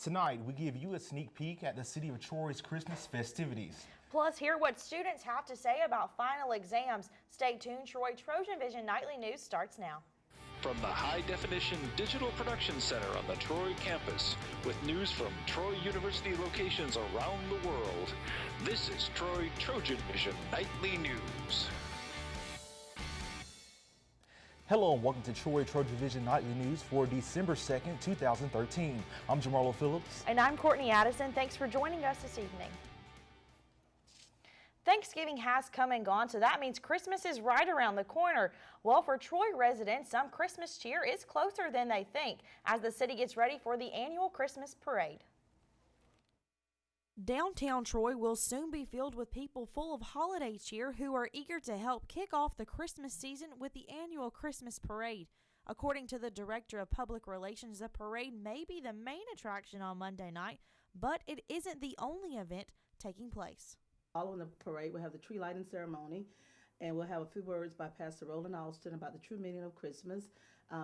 Tonight, we give you a sneak peek at the City of Troy's Christmas festivities. Plus, hear what students have to say about final exams. Stay tuned, Troy. TrojanVision Nightly News starts now. From the High Definition Digital Production Center on the Troy campus, with news from Troy University locations around the world, this is Troy TrojanVision Nightly News. Hello and welcome to Troy TrojanVision Nightly News for December 2nd, 2013. I'm Jamarlo Phillips. And I'm Courtney Addison. Thanks for joining us this evening. Thanksgiving has come and gone, so that means Christmas is right around the corner. Well, for Troy residents, some Christmas cheer is closer than they think as the city gets ready for the annual Christmas parade. Downtown Troy will soon be filled with people full of holiday cheer who are eager to help kick off the Christmas season with the annual Christmas parade. According to the Director of Public Relations, the parade may be the main attraction on Monday night, but it isn't the only event taking place. Following the parade, we'll have the tree lighting ceremony, and we'll have a few words by Pastor Roland Austin about the true meaning of Christmas,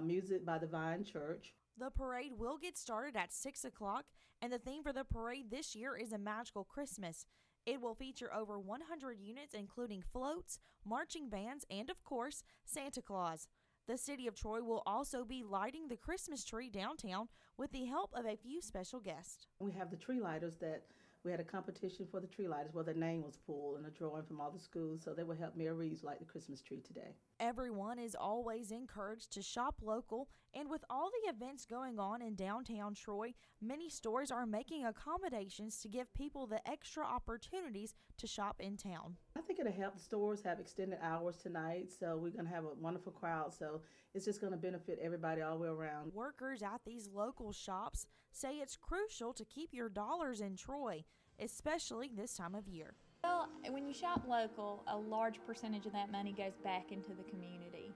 music by the Vine Church. The parade will get started at 6 o'clock, and the theme for the parade this year is a magical Christmas. It will feature over 100 units, including floats, marching bands, and, of course, Santa Claus. The city of Troy will also be lighting the Christmas tree downtown with the help of a few special guests. We have the tree lighters that we had a competition for the tree lighters where their name was pulled and a drawing from all the schools, so they will help Mayor Reeves light the Christmas tree today. Everyone is always encouraged to shop local, and with all the events going on in downtown Troy, many stores are making accommodations to give people the extra opportunities to shop in town. I think it'll help the stores have extended hours tonight, so we're going to have a wonderful crowd, so it's just going to benefit everybody all the way around. Workers at these local shops say it's crucial to keep your dollars in Troy, especially this time of year. Well, when you shop local, a large percentage of that money goes back into the community.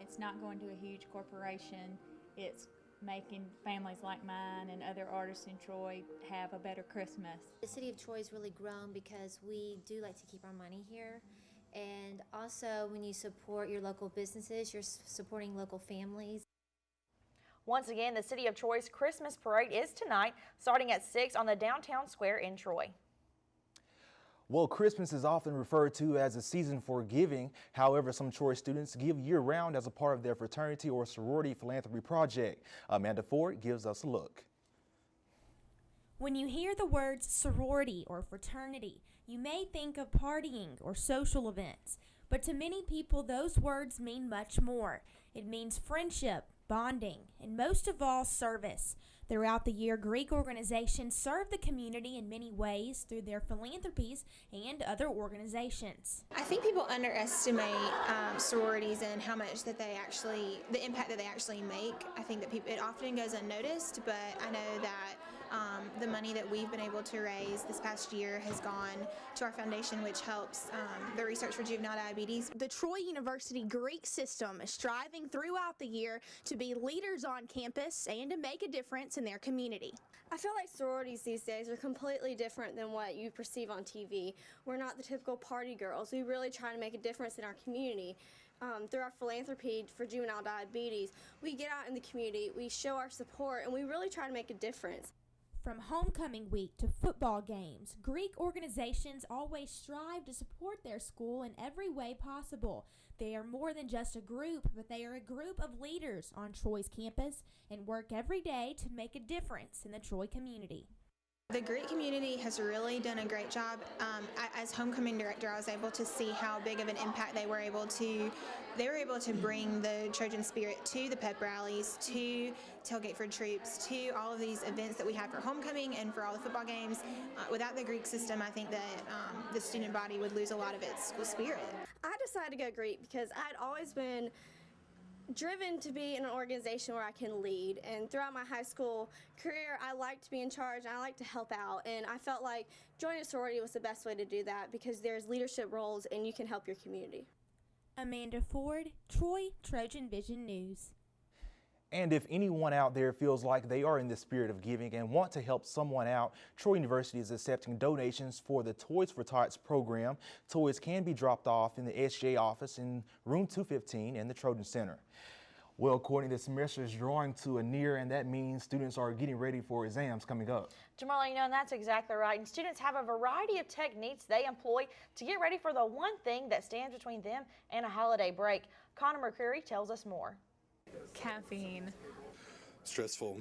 It's not going to a huge corporation. It's making families like mine and other artists in Troy have a better Christmas. The city of Troy has really grown because we do like to keep our money here. And also, when you support your local businesses, you're supporting local families. Once again, the City of Troy's Christmas parade is tonight, starting at 6 on the downtown square in Troy. Well, Christmas is often referred to as a season for giving. However, some Troy students give year-round as a part of their fraternity or sorority philanthropy project. Amanda Ford gives us a look. When you hear the words sorority or fraternity, you may think of partying or social events. But to many people, those words mean much more. It means friendship, bonding, and most of all, service. Throughout the year, Greek organizations serve the community in many ways through their philanthropies and other organizations. I think people underestimate sororities and how much that they actually, the impact that they actually make. I think that it often goes unnoticed, but I know that the money that we've been able to raise this past year has gone to our foundation, which helps the research for juvenile diabetes. The Troy University Greek system is striving throughout the year to be leaders on campus and to make a difference in their community. I feel like sororities these days are completely different than what you perceive on TV. We're not the typical party girls. We really try to make a difference in our community. Through our philanthropy for juvenile diabetes, we get out in the community, we show our support, and we really try to make a difference. From homecoming week to football games, Greek organizations always strive to support their school in every way possible. They are more than just a group, but they are a group of leaders on Troy's campus and work every day to make a difference in the Troy community. The Greek community has really done a great job. As homecoming director, I was able to see how big of an impact they were able to bring the Trojan spirit to the pep rallies, to Tailgate for Troops, to all of these events that we have for homecoming and for all the football games. Without the Greek system, I think that the student body would lose a lot of its school spirit. I decided to go Greek because I'd always been driven to be in an organization where I can lead, and throughout my high school career I like to be in charge and I like to help out, and I felt like joining a sorority was the best way to do that because there's leadership roles and you can help your community. Amanda Ford, Troy TrojanVision News. And if anyone out there feels like they are in the spirit of giving and want to help someone out, Troy University is accepting donations for the Toys for Tots program. Toys can be dropped off in the SJ office in room 215 in the Trojan Center. Well, Courtney, the semester is drawing to a near, and that means students are getting ready for exams coming up. Jamal, and that's exactly right. And students have a variety of techniques they employ to get ready for the one thing that stands between them and a holiday break. Connor McCreary tells us more. Caffeine. Stressful.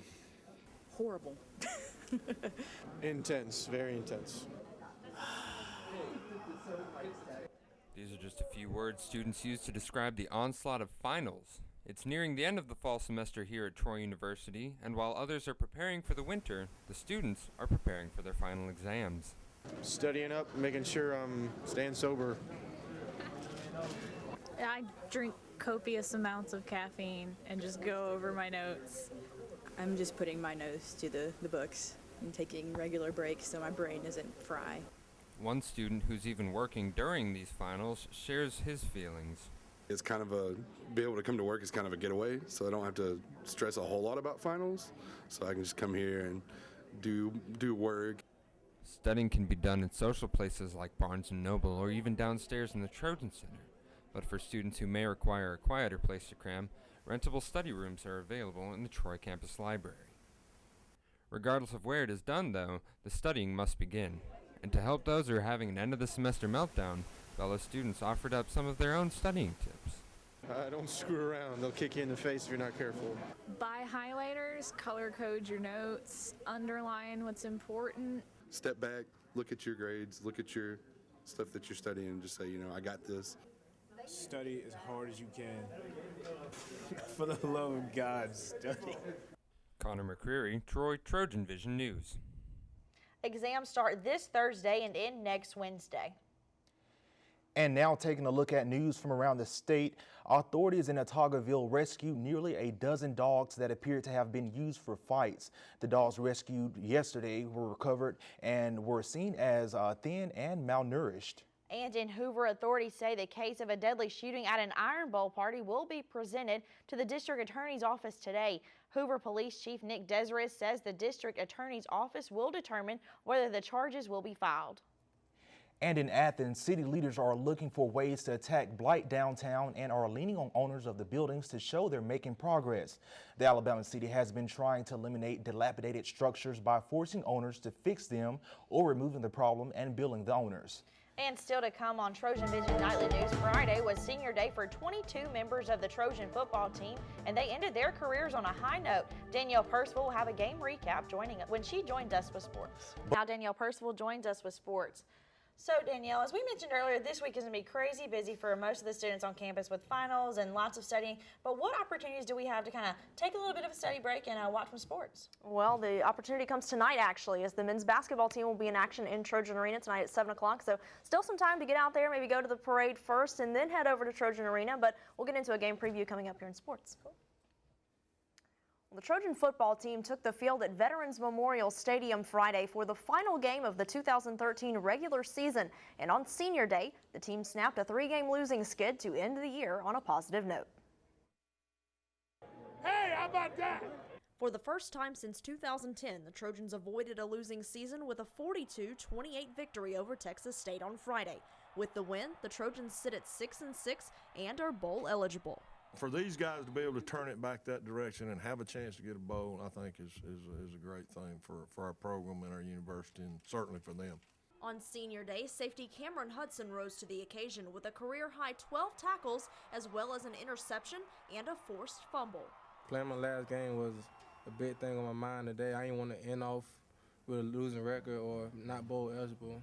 Horrible. Intense, very intense. These are just a few words students use to describe the onslaught of finals. It's nearing the end of the fall semester here at Troy University, and while others are preparing for the winter, the students are preparing for their final exams. Studying up, making sure I'm staying sober. I drink copious amounts of caffeine and just go over my notes. I'm just putting my nose to the books and taking regular breaks so my brain isn't fried. One student who's even working during these finals shares his feelings. It's kind of be able to come to work is kind of a getaway, so I don't have to stress a whole lot about finals, so I can just come here and do work. Studying can be done in social places like Barnes & Noble or even downstairs in the Trojan Center. But for students who may require a quieter place to cram, rentable study rooms are available in the Troy campus library. Regardless of where it is done, though, the studying must begin. And to help those who are having an end-of-the-semester meltdown, fellow students offered up some of their own studying tips. Don't screw around. They'll kick you in the face if you're not careful. Buy highlighters, color code your notes, underline what's important. Step back, look at your grades, look at your stuff that you're studying, and just say, I got this. Study as hard as you can. For the love of God, study. Connor McCreary, Troy TrojanVision News. Exams start this Thursday and end next Wednesday. And now taking a look at news from around the state, authorities in Ottauguaville rescued nearly a dozen dogs that appeared to have been used for fights. The dogs rescued yesterday were recovered and were seen as thin and malnourished. And in Hoover, authorities say the case of a deadly shooting at an Iron Bowl party will be presented to the district attorney's office today. Hoover Police Chief Nick Desirez says the district attorney's office will determine whether the charges will be filed. And in Athens, city leaders are looking for ways to attack blight downtown and are leaning on owners of the buildings to show they're making progress. The Alabama city has been trying to eliminate dilapidated structures by forcing owners to fix them or removing the problem and billing the owners. And still to come on TrojanVision Nightly News, Friday was senior day for 22 members of the Trojan football team, and they ended their careers on a high note. Danielle Percival will have a game recap when she joined us with sports. Now Danielle Percival joins us with sports. So Danielle, as we mentioned earlier, this week is going to be crazy busy for most of the students on campus with finals and lots of studying. But what opportunities do we have to kind of take a little bit of a study break and watch some sports? Well, the opportunity comes tonight, actually, as the men's basketball team will be in action in Trojan Arena tonight at 7 o'clock. So still some time to get out there, maybe go to the parade first and then head over to Trojan Arena. But we'll get into a game preview coming up here in sports. Cool. The Trojan football team took the field at Veterans Memorial Stadium Friday for the final game of the 2013 regular season. And on senior day, the team snapped a 3-game losing skid to end the year on a positive note. Hey, how about that? For the first time since 2010, the Trojans avoided a losing season with a 42-28 victory over Texas State on Friday. With the win, the Trojans sit at 6-6 and are bowl eligible. For these guys to be able to turn it back that direction and have a chance to get a bowl, I think is a great thing for our program and our university, and certainly for them. On senior day, safety Cameron Hudson rose to the occasion with a career-high 12 tackles as well as an interception and a forced fumble. Playing my last game was a big thing on my mind today. I didn't want to end off with a losing record or not bowl eligible.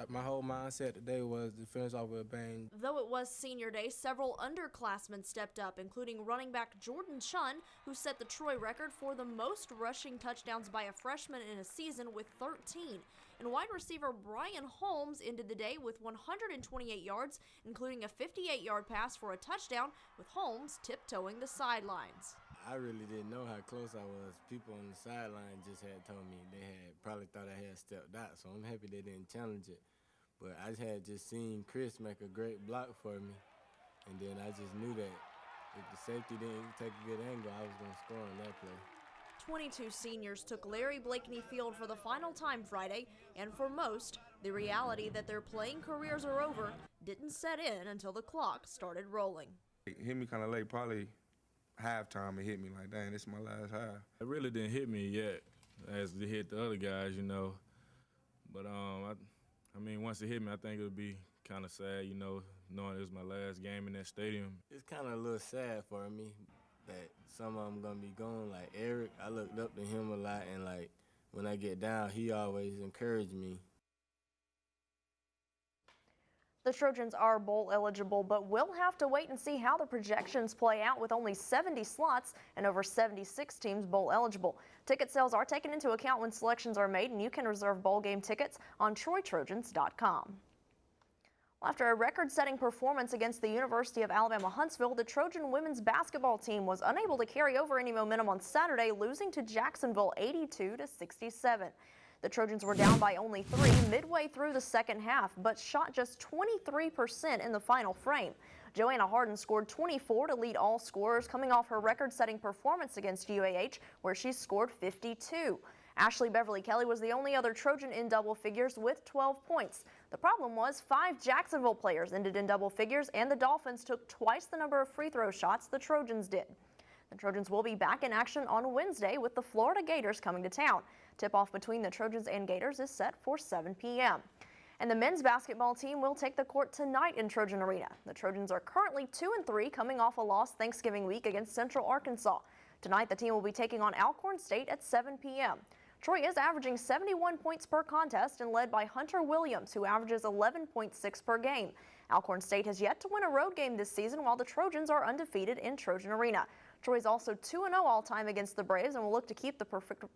My whole mindset today was to finish off with a bang. Though it was senior day, several underclassmen stepped up, including running back Jordan Chun, who set the Troy record for the most rushing touchdowns by a freshman in a season with 13. And wide receiver Brian Holmes ended the day with 128 yards, including a 58-yard pass for a touchdown, with Holmes tiptoeing the sidelines. I really didn't know how close I was. People on the sideline just had told me they had probably thought I had stepped out, so I'm happy they didn't challenge it. But I had just seen Chris make a great block for me, and then I just knew that if the safety didn't take a good angle, I was going to score on that play. 22 seniors took Larry Blakeney Field for the final time Friday, and for most, the reality that their playing careers are over didn't set in until the clock started rolling. It hit me kind of late, probably halftime, it hit me like, dang, this is my last half. It really didn't hit me yet, as it hit the other guys, you know. But I mean, once it hit me, I think it would be kind of sad, you know, knowing it was my last game in that stadium. It's kind of a little sad for me that some of them gonna be gone. Like Eric, I looked up to him a lot, and like when I get down, he always encouraged me. The Trojans are bowl eligible, but we'll have to wait and see how the projections play out with only 70 slots and over 76 teams bowl eligible. Ticket sales are taken into account when selections are made, and you can reserve bowl game tickets on TroyTrojans.com. After a record-setting performance against the University of Alabama Huntsville, the Trojan women's basketball team was unable to carry over any momentum on Saturday, losing to Jacksonville 82-67. The Trojans were down by only 3 midway through the second half, but shot just 23% in the final frame. Joanna Harden scored 24 to lead all scorers, coming off her record-setting performance against UAH, where she scored 52. Ashley Beverly Kelly was the only other Trojan in double figures with 12 points. The problem was 5 Jacksonville players ended in double figures, and the Dolphins took twice the number of free throw shots the Trojans did. The Trojans will be back in action on Wednesday with the Florida Gators coming to town. Tip-off between the Trojans and Gators is set for 7 p.m. And the men's basketball team will take the court tonight in Trojan Arena. The Trojans are currently 2-3, coming off a loss Thanksgiving week against Central Arkansas. Tonight, the team will be taking on Alcorn State at 7 p.m. Troy is averaging 71 points per contest and led by Hunter Williams, who averages 11.6 per game. Alcorn State has yet to win a road game this season, while the Trojans are undefeated in Trojan Arena. Troy is also 2-0 all-time against the Braves and will look to keep the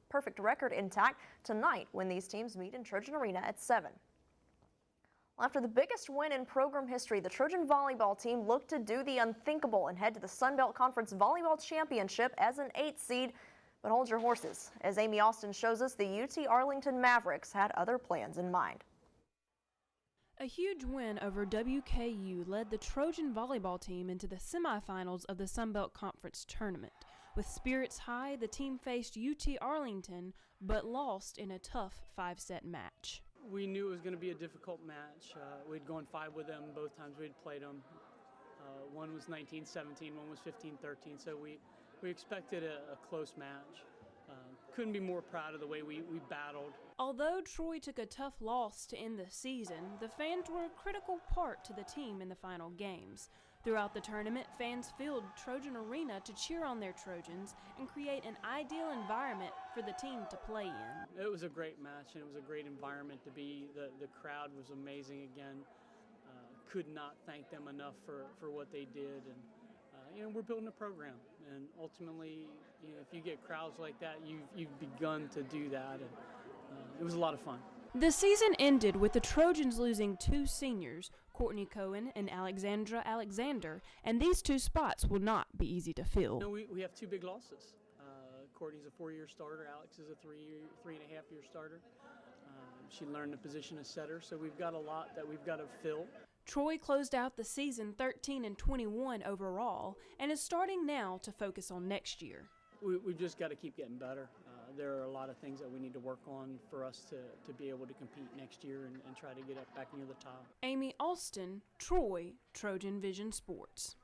perfect record intact tonight when these teams meet in Trojan Arena at 7. After the biggest win in program history, the Trojan volleyball team looked to do the unthinkable and head to the Sun Belt Conference Volleyball Championship as an 8th seed. But hold your horses. As Amy Austin shows us, the UT Arlington Mavericks had other plans in mind. A huge win over WKU led the Trojan volleyball team into the semifinals of the Sun Belt Conference tournament. With spirits high, the team faced UT Arlington, but lost in a tough 5-set match. We knew it was going to be a difficult match. We'd gone 5 with them both times we'd played them. One was 19-17, one was 15-13, so we expected a close match. Couldn't be more proud of the way we battled. Although Troy took a tough loss to end the season, the fans were a critical part to the team in the final games. Throughout the tournament, fans filled Trojan Arena to cheer on their Trojans and create an ideal environment for the team to play in. It was a great match, and it was a great environment to be. The crowd was amazing again. Could not thank them enough for what they did. And we're building a program, and ultimately, if you get crowds like that, you've begun to do that, and it was a lot of fun. The season ended with the Trojans losing 2 seniors, Courtney Cohen and Alexandra Alexander, and these 2 spots will not be easy to fill. No, we have 2 big losses. Courtney's a 4-year starter, Alex is a 3.5-year starter. She learned the position of setter, so we've got a lot that we've got to fill. Troy closed out the season 13-21 overall and is starting now to focus on next year. We've just got to keep getting better. There are a lot of things that we need to work on for us to be able to compete next year and try to get up back near the top. Amy Austin, Troy, TrojanVision Sports.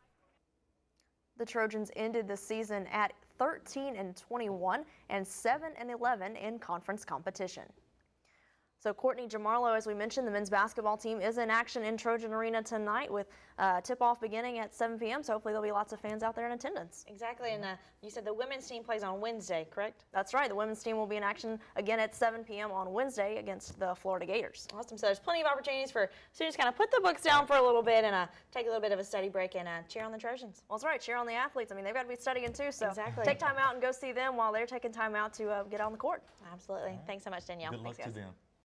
The Trojans ended the season at 13-21 and 7-11 in conference competition. So Courtney Jamarlo, as we mentioned, the men's basketball team is in action in Trojan Arena tonight with tip-off beginning at 7 p.m. So hopefully there'll be lots of fans out there in attendance. Exactly, and you said the women's team plays on Wednesday, correct? That's right. The women's team will be in action again at 7 p.m. on Wednesday against the Florida Gators. Awesome. So there's plenty of opportunities for students to kind of put the books down for a little bit and take a little bit of a study break and cheer on the Trojans. Well, that's right. Cheer on the athletes. I mean, they've got to be studying too. So exactly. Take time out and go see them while they're taking time out to get on the court. Absolutely. Thanks so much, Danielle. Good luck Thanks, to guys. them.